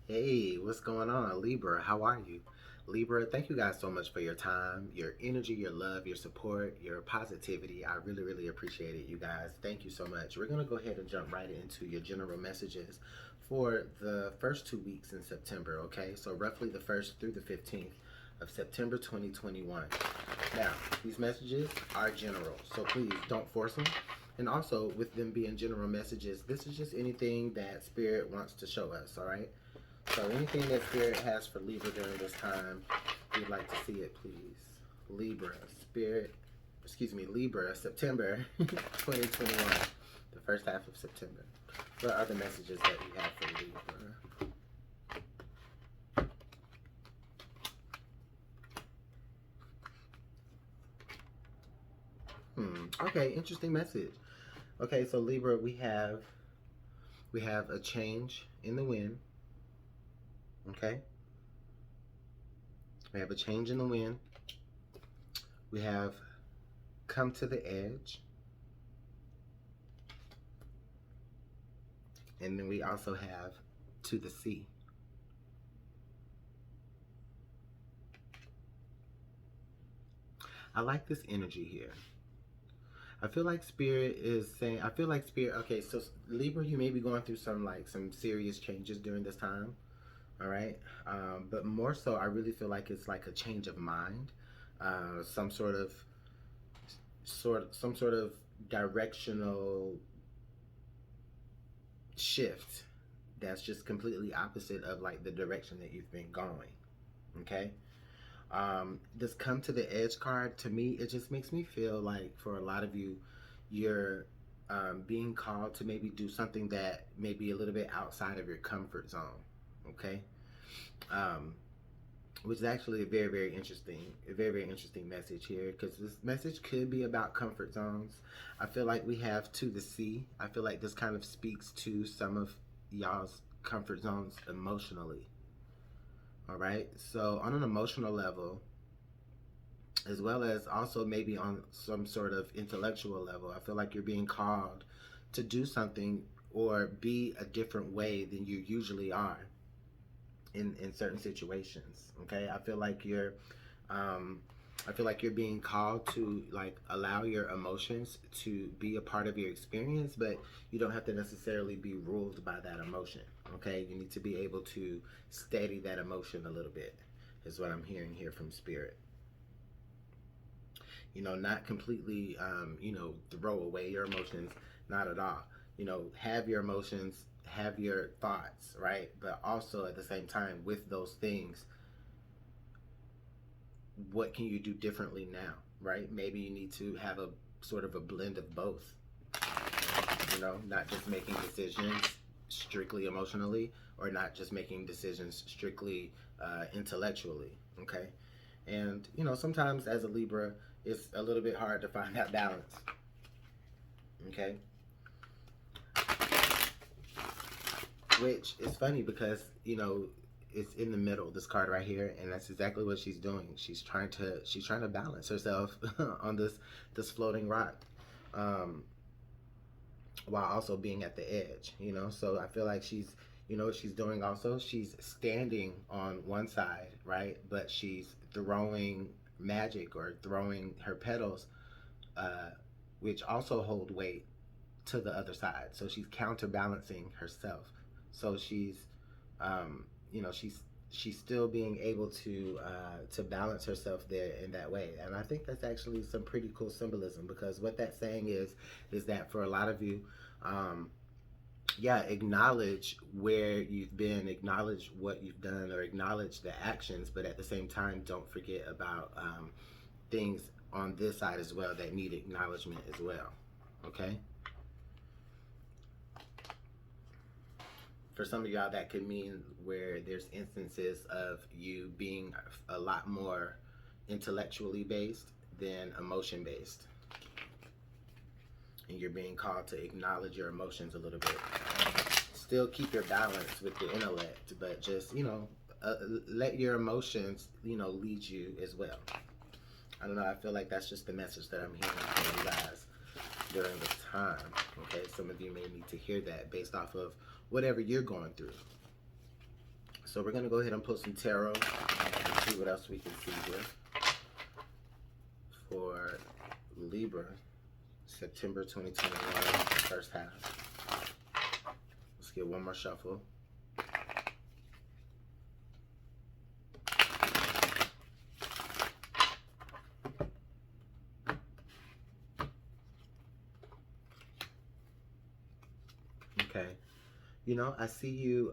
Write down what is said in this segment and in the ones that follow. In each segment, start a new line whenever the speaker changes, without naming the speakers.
Hey, what's going on, Libra? How are you? Libra, thank you guys so much for your time, your energy, your love, your support, your positivity. I really, really appreciate it, you guys. Thank you so much. We're going to go ahead and jump right into your general messages for the first 2 weeks in September, okay? So, roughly the 1st through the 15th of September 2021. Now, these messages are general, so please don't force them. And also, with them being general messages, this is just anything that Spirit wants to show us, all right? So anything that Spirit has for Libra during this time, we'd like to see it, please. Libra, Libra, September 2021, the first half of September. What are the messages that we have for Libra? Okay, interesting message. Okay, so Libra, we have a change in the wind. Okay, we have a change in the wind. We have come to the edge. And then we also have to the sea. I like this energy here. I feel like Spirit is saying, okay, so Libra, you may be going through some serious changes during this time. All right. But more so, I really feel like it's like a change of mind, some sort of directional shift that's just completely opposite of like the direction that you've been going. Okay. This come to the edge card, to me, it just makes me feel like for a lot of you, you're being called to maybe do something that may be a little bit outside of your comfort zone. Okay. Um, which is actually a very, very interesting message here, because this message could be about comfort zones. I feel like we have to the sea. I feel like this kind of speaks to some of y'all's comfort zones emotionally. All right. So, on an emotional level, as well as also maybe on some sort of intellectual level, I feel like you're being called to do something or be a different way than you usually are in certain situations. Okay, I feel like you're being called to like allow your emotions to be a part of your experience, but you don't have to necessarily be ruled by that emotion. Okay, you need to be able to steady that emotion a little bit, is what I'm hearing here from Spirit. Not completely, throw away your emotions, not at all. Have your emotions, have your thoughts, right? But also at the same time, with those things, what can you do differently now, right? Maybe you need to have a sort of a blend of both, not just making decisions strictly emotionally, or not just making decisions strictly intellectually, okay? And, sometimes as a Libra, it's a little bit hard to find that balance, okay? Which is funny because, it's in the middle, this card right here, and that's exactly what she's doing. She's trying to balance herself on this floating rock. While also being at the edge, so I feel like what she's doing also, she's standing on one side, right? But she's throwing magic or throwing her petals, uh, which also hold weight, to the other side. So she's counterbalancing herself. So um, she's still being able to balance herself there in that way. And I think that's actually some pretty cool symbolism, because what that's saying is that for a lot of you, yeah, acknowledge where you've been, acknowledge what you've done, or acknowledge the actions, but at the same time, don't forget about things on this side as well that need acknowledgement as well. Okay. For some of y'all, that could mean where there's instances of you being a lot more intellectually based than emotion based, and you're being called to acknowledge your emotions a little bit. Still keep your balance with the intellect, but just let your emotions lead you as well. I don't know, I feel like that's just the message that I'm hearing from you guys during this time. Okay, some of you may need to hear that based off of whatever you're going through. So we're going to go ahead and pull some tarot and see what else we can see here for Libra, September 2021, first half. Let's get one more shuffle. Okay. You know, I see you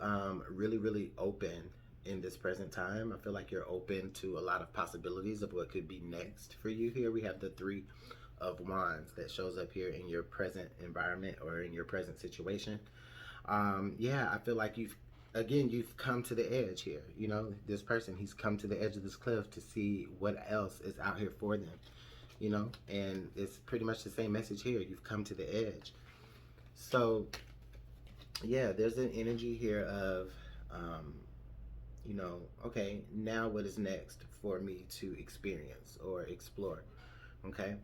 really, really open in this present time. I feel like you're open to a lot of possibilities of what could be next for you here. We have the Three of Wands that shows up here in your present environment or in your present situation. Yeah, I feel like you've come to the edge here. You know, this person, he's come to the edge of this cliff to see what else is out here for them. You know, and it's pretty much the same message here. You've come to the edge. So yeah, there's an energy here of, you know, okay, now what is next for me to experience or explore? Okay,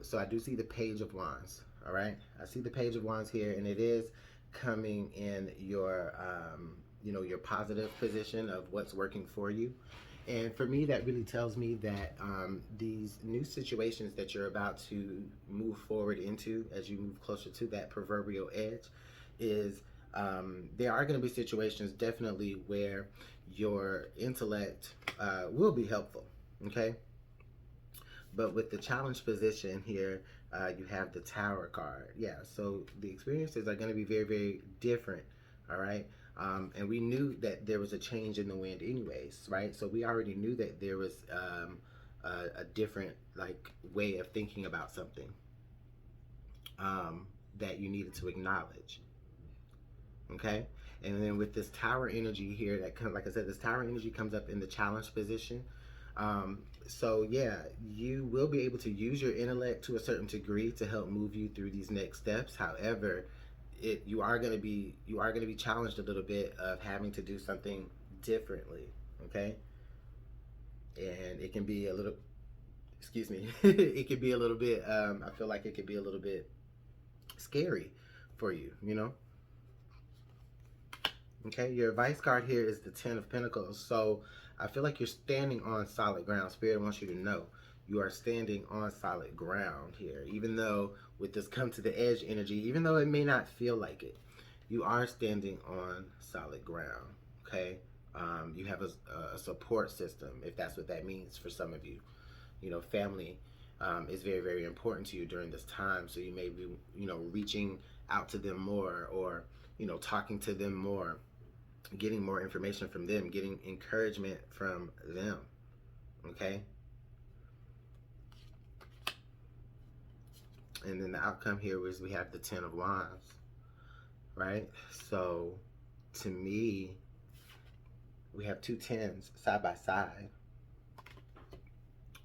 so I do see the Page of Wands. All right, I see the Page of Wands here, and it is coming in your, you know, your positive position of what's working for you. And for me, that really tells me that these new situations that you're about to move forward into as you move closer to that proverbial edge is there are going to be situations definitely where your intellect will be helpful, okay? But with the challenge position here, you have the Tower card. Yeah, so the experiences are going to be very, very different, all right? And we knew that there was a change in the wind anyways, right? So we already knew that there was a different like way of thinking about something that you needed to acknowledge. Okay, and then with this Tower energy here, that comes, like I said, this Tower energy comes up in the challenge position. So yeah, you will be able to use your intellect to a certain degree to help move you through these next steps. However, you are going to be challenged a little bit of having to do something differently. Okay, and it can be a little, excuse me, it could be a little bit. I feel like it could be a little bit scary for you. You know. Okay, your advice card here is the Ten of Pentacles. So I feel like you're standing on solid ground. Spirit wants you to know you are standing on solid ground here. Even though with this come to the edge energy, even though it may not feel like it, you are standing on solid ground. Okay, you have a support system, if that's what that means for some of you. You know, family is very, very important to you during this time. So you may be, you know, reaching out to them more, or, you know, talking to them more, getting more information from them, getting encouragement from them. Okay, and then the outcome here is we have the Ten of Wands, right? So to me, we have two tens side by side.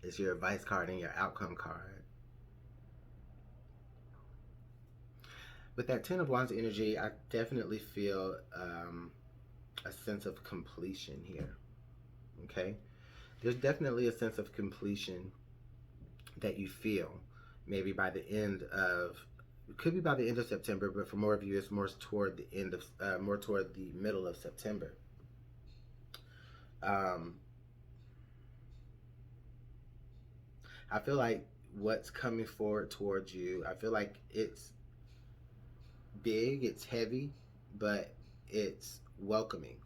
It's your advice card and your outcome card. With that Ten of Wands energy, I definitely feel a sense of completion here. Okay, there's definitely a sense of completion that you feel maybe by the end of, it could be by the end of September, but for more of you, it's more toward the end of, more toward the middle of September. I feel like what's coming forward towards you, I feel like it's big, it's heavy, but it's welcoming.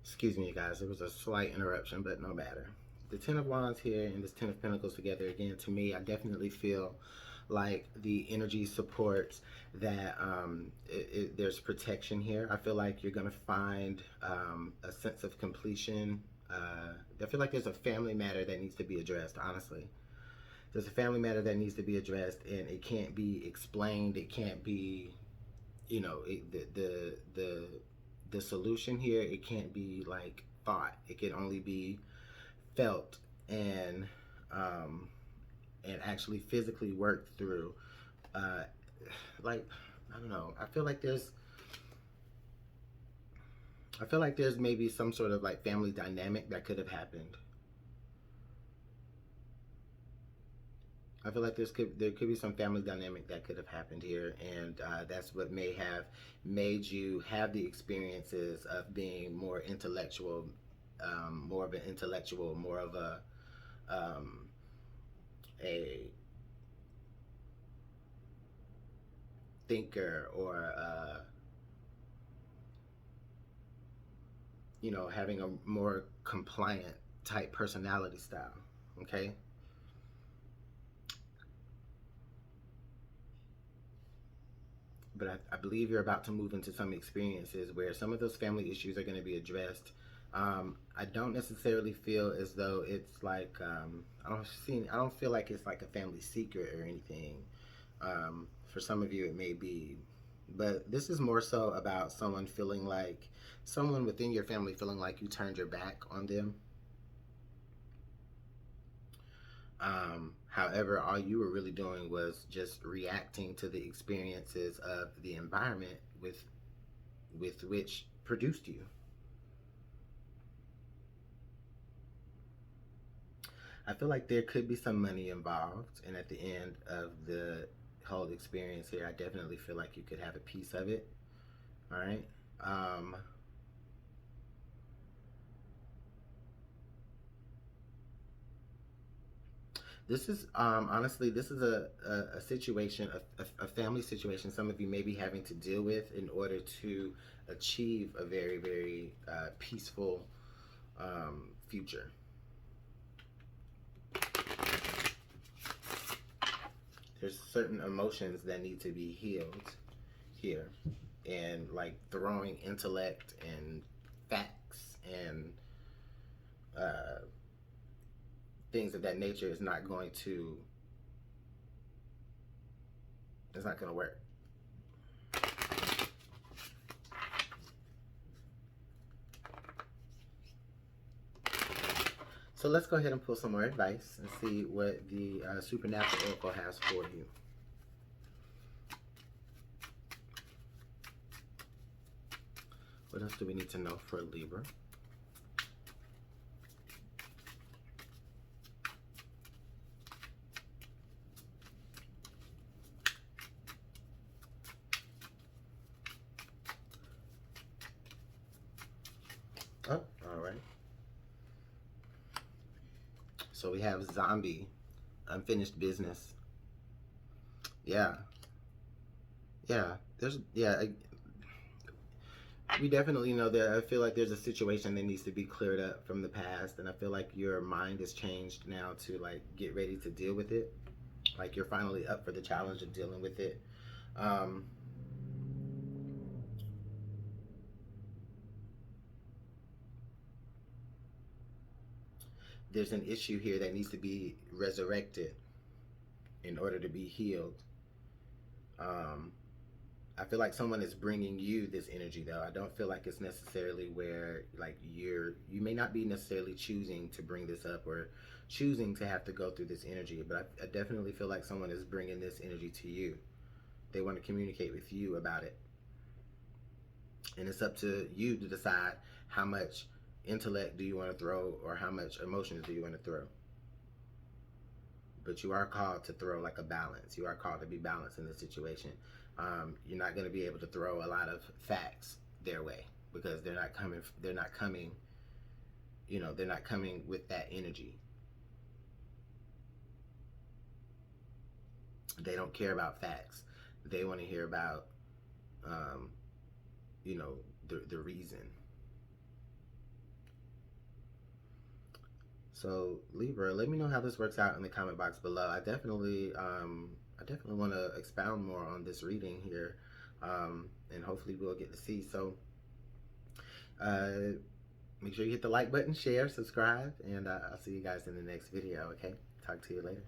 Excuse me, you guys, there was a slight interruption, but no matter. The Ten of Wands here and this Ten of Pentacles together, again, to me, I definitely feel like the energy supports that there's protection here. I feel like you're going to find a sense of completion. I feel like there's a family matter that needs to be addressed, honestly. There's a family matter that needs to be addressed, and it can't be explained. It can't be, you know, the solution here, it can't be like thought. It can only be felt and actually physically worked through. Like, I don't know, I feel like there's maybe some sort of like family dynamic that could have happened. I feel like there could be some family dynamic that could have happened here, and that's what may have made you have the experiences of being more intellectual, more of an intellectual, more of um, a thinker, or you know, having a more compliant type personality style. Okay. But I believe you're about to move into some experiences where some of those family issues are going to be addressed. I don't necessarily feel as though it's like I don't feel like it's like a family secret or anything. For some of you, it may be, but this is more so about someone within your family feeling like you turned your back on them. However, all you were really doing was just reacting to the experiences of the environment with which produced you. I feel like there could be some money involved, and at the end of the whole experience here, I definitely feel like you could have a piece of it. All right. This is honestly, this is a situation, a family situation some of you may be having to deal with in order to achieve a very, very peaceful future. There's certain emotions that need to be healed here, and like throwing intellect and facts and things of that nature is not going to, it's not going to work. So let's go ahead and pull some more advice and see what the Supernatural Oracle has for you. What else do we need to know for Libra? Oh, all right. So we have zombie, unfinished business. Yeah. Yeah. We definitely know that. I feel like there's a situation that needs to be cleared up from the past, and I feel like your mind has changed now to like get ready to deal with it. Like you're finally up for the challenge of dealing with it. There's an issue here that needs to be resurrected in order to be healed. I feel like someone is bringing you this energy, though. I don't feel like it's necessarily where like you may not be necessarily choosing to bring this up or choosing to have to go through this energy, but I definitely feel like someone is bringing this energy to you. They want to communicate with you about it, and it's up to you to decide how much intellect do you want to throw or how much emotions do you want to throw. But you are called to throw like a balance. You are called to be balanced in this situation. You're not going to be able to throw a lot of facts their way because they're not coming. You know, they're not coming with that energy. They don't care about facts. They want to hear about, you know, the reason. So Libra, let me know how this works out in the comment box below. I definitely want to expound more on this reading here, and hopefully we'll get to see. So make sure you hit the like button, share, subscribe, and I'll see you guys in the next video. Okay, talk to you later.